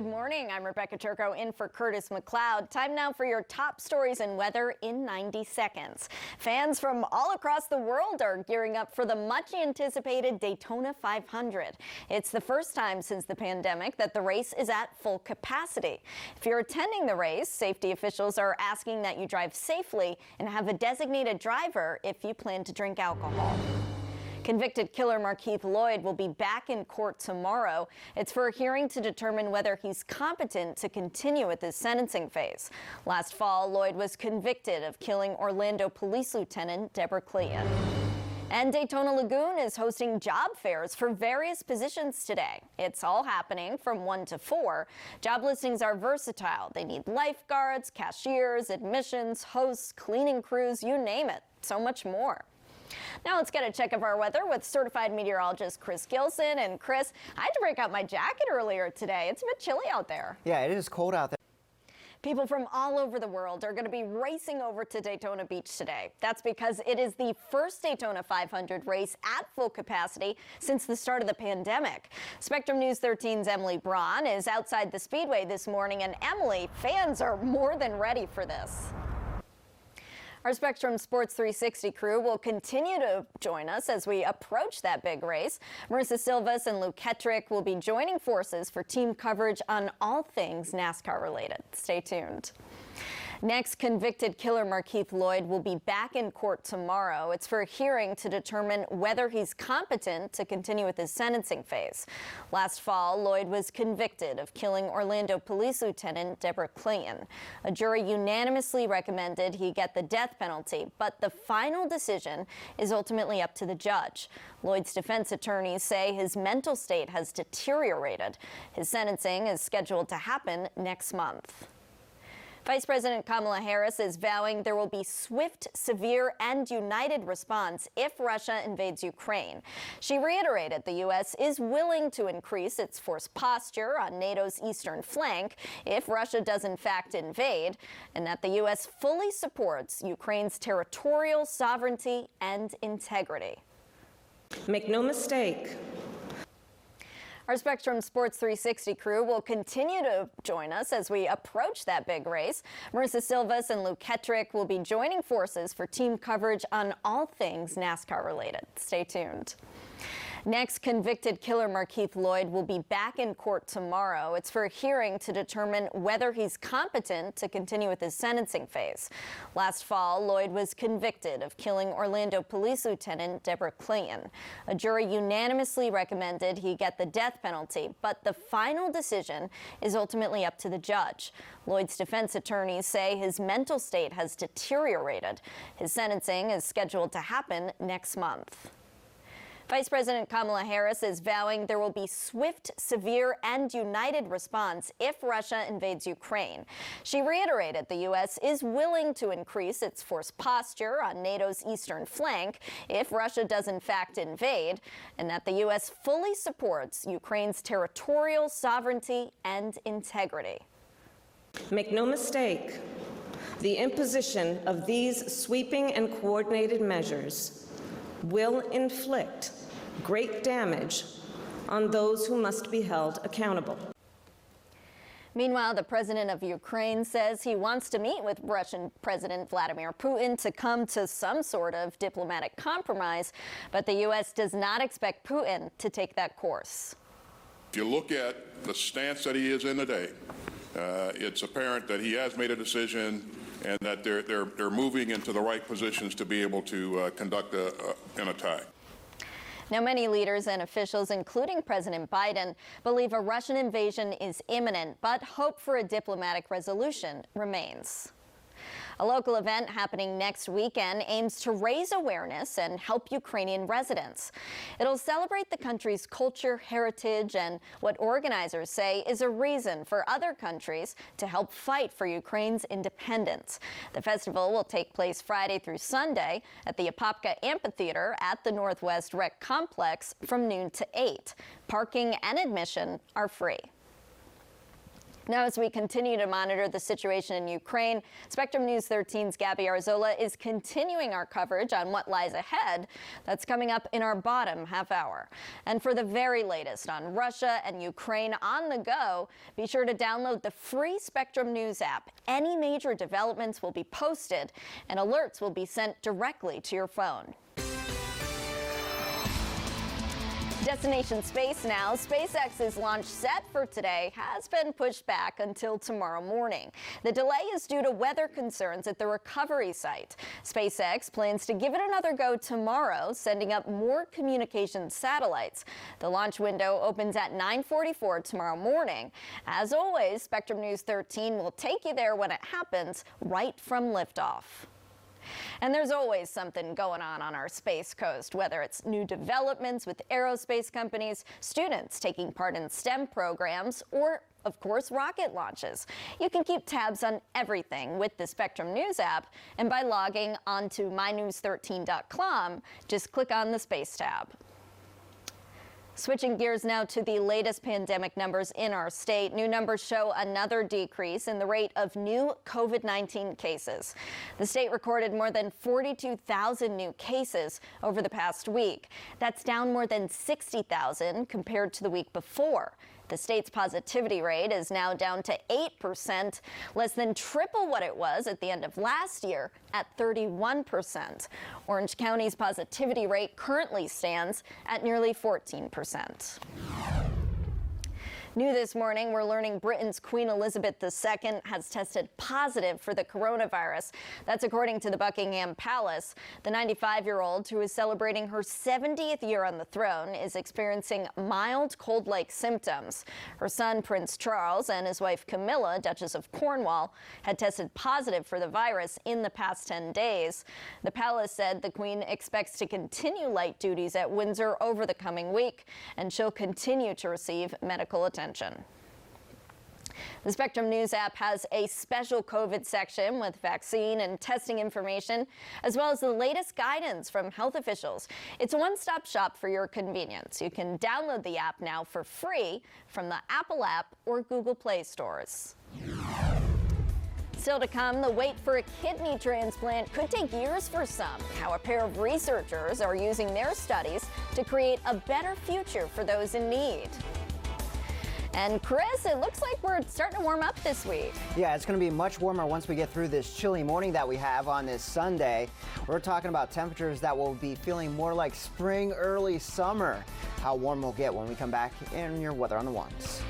Good morning. I'm Rebecca Turco in for Curtis McLeod. Time now for your top stories and weather in 90 seconds. Fans from all across the world are gearing up for the much anticipated Daytona 500. It's the first time since the pandemic that the race is at full capacity. If you're attending the race, safety officials are asking that you drive safely and have a designated driver if you plan to drink alcohol. Convicted killer Markeith Loyd will be back in court tomorrow. It's for a hearing to determine whether he's competent to continue with his sentencing phase. Last fall, Loyd was convicted of killing Orlando Police Lieutenant Deborah Clayton. And Daytona Lagoon is hosting job fairs for various positions today. It's all happening from 1 to 4. Job listings are versatile. They need lifeguards, cashiers, admissions, hosts, cleaning crews, you name it. So much more. Now let's get a check of our weather with certified meteorologist Chris Gilson. And Chris, I had to break out my jacket earlier today. It's a bit chilly out there. Yeah, it is cold out there. People from all over the world are going to be racing over to Daytona Beach today. That's because it is the first Daytona 500 race at full capacity since the start of the pandemic. Spectrum News 13's Emily Braun is outside the Speedway this morning. And Emily, fans are more than ready for this. Our Spectrum Sports 360 crew will continue to join us as we approach that big race. Marissa Silvas and Luke Kettrick will be joining forces for team coverage on all things NASCAR related. Stay tuned. Next, convicted killer Markeith Loyd will be back in court tomorrow. It's for a hearing to determine whether he's competent to continue with his sentencing phase. Last fall, Loyd was convicted of killing Orlando Police Lieutenant Deborah Clayton. A jury unanimously recommended he get the death penalty, but the final decision is ultimately up to the judge. Loyd's defense attorneys say his mental state has deteriorated. His sentencing is scheduled to happen next month. Vice President Kamala Harris is vowing there will be swift, severe, and united response if Russia invades Ukraine. She reiterated the U.S. is willing to increase its force posture on NATO's eastern flank if Russia does in fact invade, and that the U.S. fully supports Ukraine's territorial sovereignty and integrity. Make no mistake. Our Spectrum Sports 360 crew will continue to join us as we approach that big race. Marissa Silvas and Luke Kettrick will be joining forces for team coverage on all things NASCAR related. Stay tuned. Next, convicted killer Markeith Loyd will be back in court tomorrow. It's for a hearing to determine whether he's competent to continue with his sentencing phase. Last fall, Loyd was convicted of killing Orlando Police Lieutenant Deborah Clayton. A jury unanimously recommended he get the death penalty, but the final decision is ultimately up to the judge. Loyd's defense attorneys say his mental state has deteriorated. His sentencing is scheduled to happen next month. Vice President Kamala Harris is vowing there will be swift, severe, and united response if Russia invades Ukraine. She reiterated the U.S. is willing to increase its force posture on NATO's eastern flank if Russia does in fact invade, and that the U.S. fully supports Ukraine's territorial sovereignty and integrity. Make no mistake, the imposition of these sweeping and coordinated measures will inflict great damage on those who must be held accountable. Meanwhile, the president of Ukraine says he wants to meet with Russian President Vladimir Putin to come to some sort of diplomatic compromise, but the U.S. does not expect Putin to take that course. If you look at the stance that he is in today, it's apparent that he has made a decision and that they're moving into the right positions to be able to conduct an attack. Now, many leaders and officials, including President Biden, believe a Russian invasion is imminent, but hope for a diplomatic resolution remains. A local event happening next weekend aims to raise awareness and help Ukrainian residents. It'll celebrate the country's culture, heritage, and what organizers say is a reason for other countries to help fight for Ukraine's independence. The festival will take place Friday through Sunday at the Apopka Amphitheater at the Northwest Rec Complex from noon to 8. Parking and admission are free. Now, as we continue to monitor the situation in Ukraine, Spectrum News 13's Gabby Arzola is continuing our coverage on what lies ahead. That's coming up in our bottom half hour. And for the very latest on Russia and Ukraine on the go, be sure to download the free Spectrum News app. Any major developments will be posted, and alerts will be sent directly to your phone. Destination Space now. SpaceX's launch set for today has been pushed back until tomorrow morning. The delay is due to weather concerns at the recovery site. SpaceX plans to give it another go tomorrow, sending up more communications satellites. The launch window opens at 9:44 tomorrow morning. As always, Spectrum News 13 will take you there when it happens, right from liftoff. And there's always something going on our Space Coast, whether it's new developments with aerospace companies, students taking part in STEM programs, or, of course, rocket launches. You can keep tabs on everything with the Spectrum News app, and by logging onto mynews13.com, just click on the Space tab. Switching gears now to the latest pandemic numbers in our state. New numbers show another decrease in the rate of new COVID-19 cases. The state recorded more than 42,000 new cases over the past week. That's down more than 60,000 compared to the week before. The state's positivity rate is now down to 8%, less than triple what it was at the end of last year at 31%. Orange County's positivity rate currently stands at nearly 14%. New this morning, we're learning Britain's Queen Elizabeth II has tested positive for the coronavirus. That's according to the Buckingham Palace. The 95-year-old, who is celebrating her 70th year on the throne, is experiencing mild cold-like symptoms. Her son, Prince Charles, and his wife, Camilla, Duchess of Cornwall, had tested positive for the virus in the past 10 days. The palace said the Queen expects to continue light duties at Windsor over the coming week, and she'll continue to receive medical attention. The Spectrum News app has a special COVID section with vaccine and testing information, as well as the latest guidance from health officials. It's a one-stop shop for your convenience. You can download the app now for free from the Apple app or Google Play stores. Still to come, the wait for a kidney transplant could take years for some. How a pair of researchers are using their studies to create a better future for those in need. And Chris, it looks like we're starting to warm up this week. Yeah, it's going to be much warmer once we get through this chilly morning that we have on this Sunday. We're talking about temperatures that will be feeling more like spring, early summer. How warm we'll get when we come back in your Weather on the Ones.